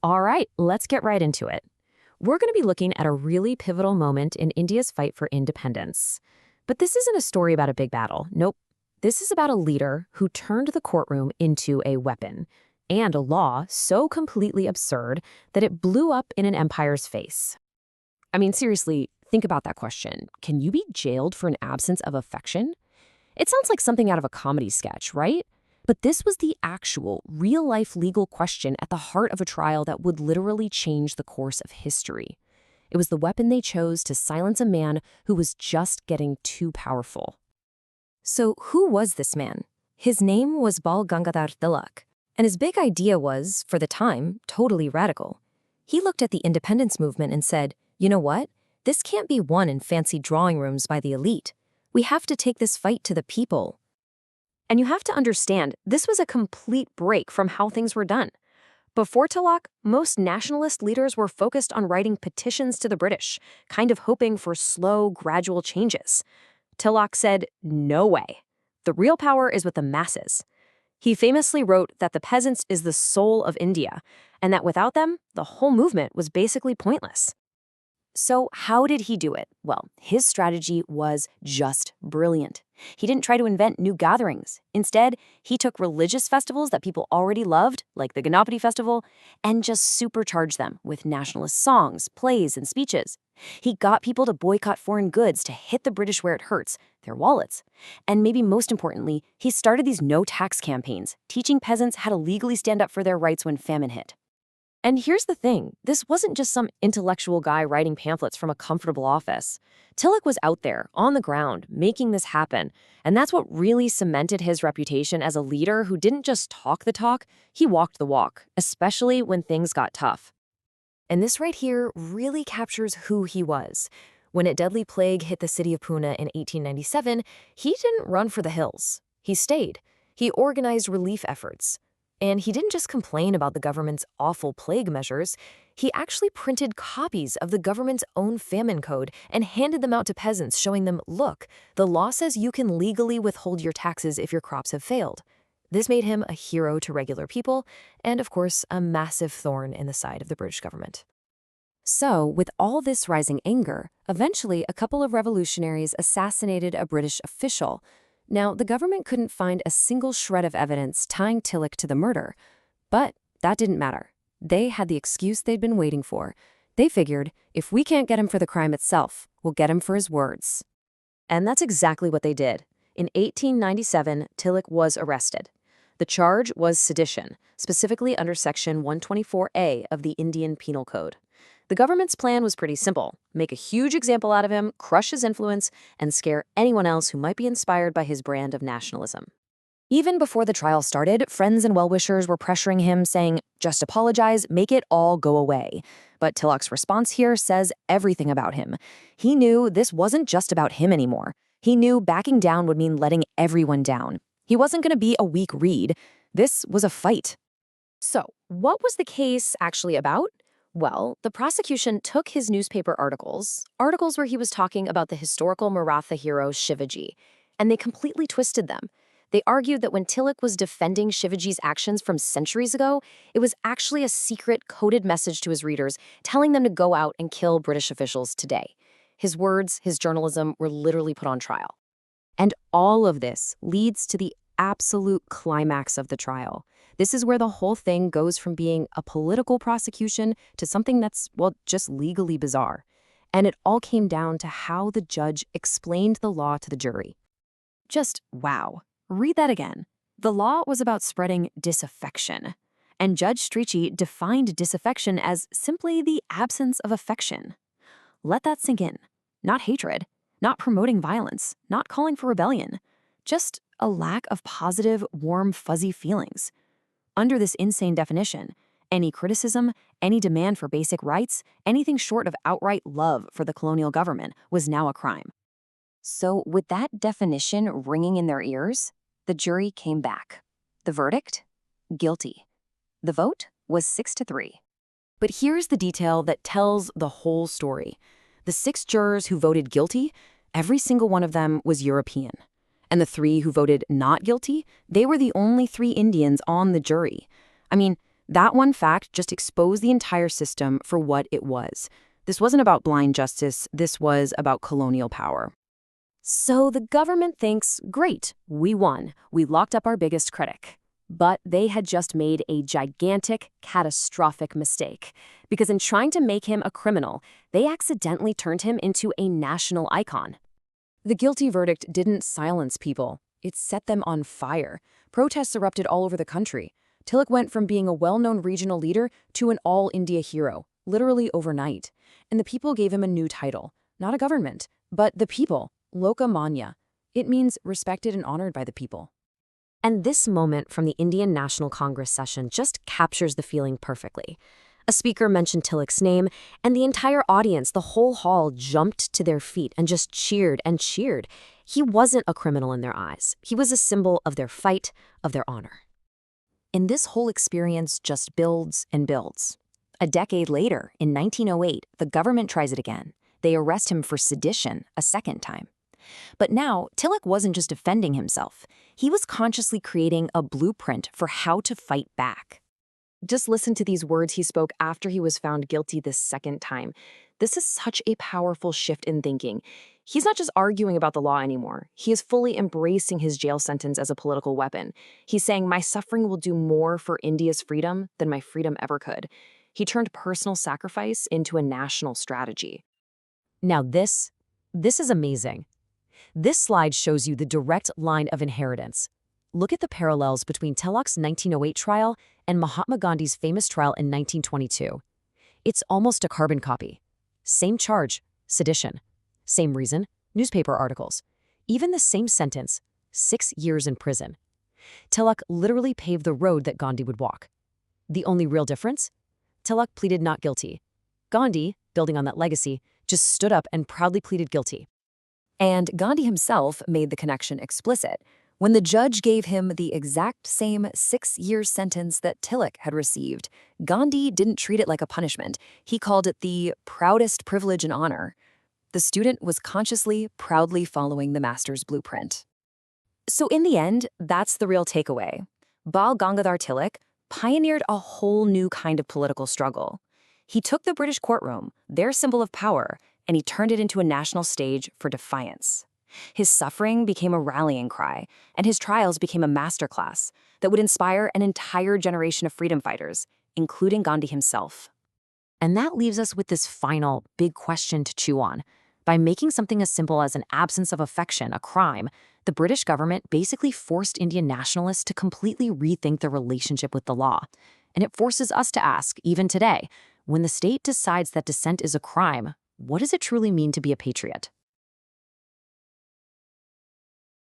All right, let's get right into it. We're going to be looking at a really pivotal moment in India's fight for independence. But this isn't a story about a big battle. Nope. This is about a leader who turned the courtroom into a weapon, and a law so completely absurd that it blew up in an empire's face. I mean, seriously, think about that question. Can you be jailed for an absence of affection? It sounds like something out of a comedy sketch, right? But this was the actual, real-life legal question at the heart of a trial that would literally change the course of history. It was the weapon they chose to silence a man who was just getting too powerful. So who was this man? His name was Bal Gangadhar Tilak, and his big idea was, for the time, totally radical. He looked at the independence movement and said, you know what? This can't be won in fancy drawing rooms by the elite. We have to take this fight to the people. And you have to understand, this was a complete break from how things were done. Before Tilak, most nationalist leaders were focused on writing petitions to the British, kind of hoping for slow, gradual changes. Tilak said, no way. The real power is with the masses. He famously wrote that the peasants is the soul of India, and that without them, the whole movement was basically pointless. So how did he do it? Well, his strategy was just brilliant. He didn't try to invent new gatherings. Instead, he took religious festivals that people already loved, like the Ganapati festival, and just supercharged them with nationalist songs, plays, and speeches. He got people to boycott foreign goods to hit the British where it hurts, their wallets. And maybe most importantly, he started these no-tax campaigns, teaching peasants how to legally stand up for their rights when famine hit. And here's the thing, this wasn't just some intellectual guy writing pamphlets from a comfortable office. Tilak was out there, on the ground, making this happen, and that's what really cemented his reputation as a leader who didn't just talk the talk, he walked the walk, especially when things got tough. And this right here really captures who he was. When a deadly plague hit the city of Pune in 1897, he didn't run for the hills. He stayed. He organized relief efforts. And he didn't just complain about the government's awful plague measures, he actually printed copies of the government's own famine code and handed them out to peasants, showing them, look, the law says you can legally withhold your taxes if your crops have failed. This made him a hero to regular people, and of course, a massive thorn in the side of the British government. So, with all this rising anger, eventually a couple of revolutionaries assassinated a British official. Now, the government couldn't find a single shred of evidence tying Tilak to the murder, but that didn't matter. They had the excuse they'd been waiting for. They figured, if we can't get him for the crime itself, we'll get him for his words. And that's exactly what they did. In 1897, Tilak was arrested. The charge was sedition, specifically under Section 124A of the Indian Penal Code. The government's plan was pretty simple: make a huge example out of him, crush his influence, and scare anyone else who might be inspired by his brand of nationalism. Even before the trial started, friends and well-wishers were pressuring him, saying, just apologize, make it all go away. But Tilak's response here says everything about him. He knew this wasn't just about him anymore. He knew backing down would mean letting everyone down. He wasn't going to be a weak reed. This was a fight. So, what was the case actually about? Well, the prosecution took his newspaper articles where he was talking about the historical Maratha hero Shivaji, and they completely twisted them. They argued that when Tilak was defending Shivaji's actions from centuries ago, it was actually a secret coded message to his readers telling them to go out and kill British officials today. His words, his journalism were literally put on trial. And all of this leads to the absolute climax of the trial. This is where the whole thing goes from being a political prosecution to something that's, well, just legally bizarre. And it all came down to how the judge explained the law to the jury. Just wow. Read that again. The law was about spreading disaffection. And Judge Strici defined disaffection as simply the absence of affection. Let that sink in. Not hatred, not promoting violence, not calling for rebellion. Just a lack of positive, warm, fuzzy feelings. Under this insane definition, any criticism, any demand for basic rights, anything short of outright love for the colonial government was now a crime. So with that definition ringing in their ears, the jury came back. The verdict? Guilty. The vote was 6-3. But here's the detail that tells the whole story. The 6 jurors who voted guilty, every single one of them was European. And the 3 who voted not guilty, they were the only 3 Indians on the jury. I mean, That one fact just exposed the entire system for what it was. This wasn't about blind justice, this was about colonial power. So the government thinks, great, we won. We locked up our biggest critic. But they had just made a gigantic, catastrophic mistake. Because in trying to make him a criminal, they accidentally turned him into a national icon. The guilty verdict didn't silence people. It set them on fire. Protests erupted all over the country. Tilak went from being a well-known regional leader to an all-India hero, literally overnight. And the people gave him a new title. Not a government, but the people. Lokamanya. It means respected and honored by the people. And this moment from the Indian National Congress session just captures the feeling perfectly. A speaker mentioned Tilak's name, and the entire audience, the whole hall, jumped to their feet and just cheered and cheered. He wasn't a criminal in their eyes. He was a symbol of their fight, of their honor. And this whole experience just builds and builds. A decade later, in 1908, the government tries it again. They arrest him for sedition a second time. But now, Tilak wasn't just defending himself. He was consciously creating a blueprint for how to fight back. Just listen to these words he spoke after he was found guilty this second time. This is such a powerful shift in thinking. He's not just arguing about the law anymore. He is fully embracing his jail sentence as a political weapon. He's saying, my suffering will do more for India's freedom than my freedom ever could. He turned personal sacrifice into a national strategy. Now this is amazing. This slide shows you the direct line of inheritance. Look at the parallels between Tilak's 1908 trial and Mahatma Gandhi's famous trial in 1922. It's almost a carbon copy. Same charge, sedition. Same reason, newspaper articles. Even the same sentence, 6 years in prison. Tilak literally paved the road that Gandhi would walk. The only real difference? Tilak pleaded not guilty. Gandhi, building on that legacy, just stood up and proudly pleaded guilty. And Gandhi himself made the connection explicit. When the judge gave him the exact same 6-year sentence that Tilak had received, Gandhi didn't treat it like a punishment. He called it the proudest privilege and honor. The student was consciously, proudly following the master's blueprint. So in the end, that's the real takeaway. Bal Gangadhar Tilak pioneered a whole new kind of political struggle. He took the British courtroom, their symbol of power, and he turned it into a national stage for defiance. His suffering became a rallying cry, and his trials became a masterclass that would inspire an entire generation of freedom fighters, including Gandhi himself. And that leaves us with this final, big question to chew on. By making something as simple as an absence of affection a crime, the British government basically forced Indian nationalists to completely rethink their relationship with the law. And it forces us to ask, even today, when the state decides that dissent is a crime, what does it truly mean to be a patriot?